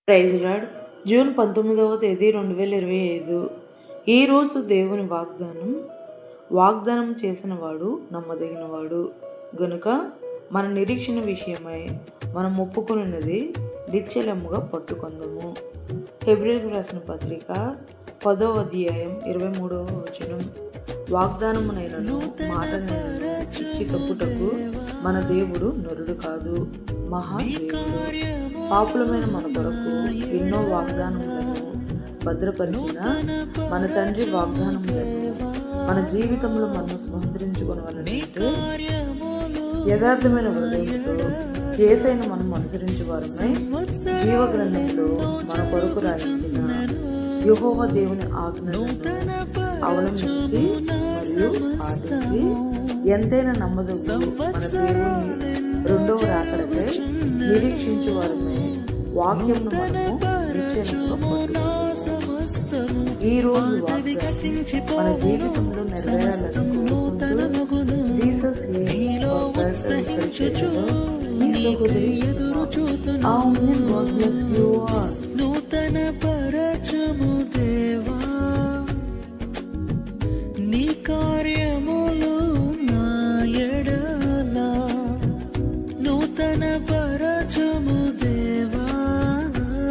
Praise lord. June 19వ తేదీ 2025. ఈరోజు దేవుని వాగ్దానం చేసిన వాడు నమ్మదగినవాడు గనుక మన నిరీక్షణ విషయమై మనం ఒప్పుకున్నది నిశ్చలముగా పట్టుకొందము. హెబ్రీయులకు రాసిన పత్రిక 10వ అధ్యాయం 23వ వచనం. వాగ్దానమునైనను మాటనైనను ఇచ్చి తప్పుటకు మన దేవుడు నరుడు కాదు, మహాదేవుడు. పాపులమైన మన కొరకు ఎన్నో వాగ్దానములను భద్రపరిచిన మన తండ్రి వాగ్దానములను మన జీవితంలో మనం స్వతంత్రించుకోవాలంటే యథార్థమైన హృదయంతో యేసయ్యను మనం అనుసరించేవారమై జీవ గ్రంథంలో మన కొరకు రాయించిన యెహోవా దేవుని ఆజ్ఞలను అవలంబించి మరియు పాటించి ఎంతైనా నమ్మదగు మన దేవుని రెండవ రాకడకై నిరీక్షించు వారమై వాక్యంను మనము నిశ్చయంగా ఈ రోజు మన జీవితంలో నెరవేరాలనుకుంటూ జీసస్ నూతన పరచము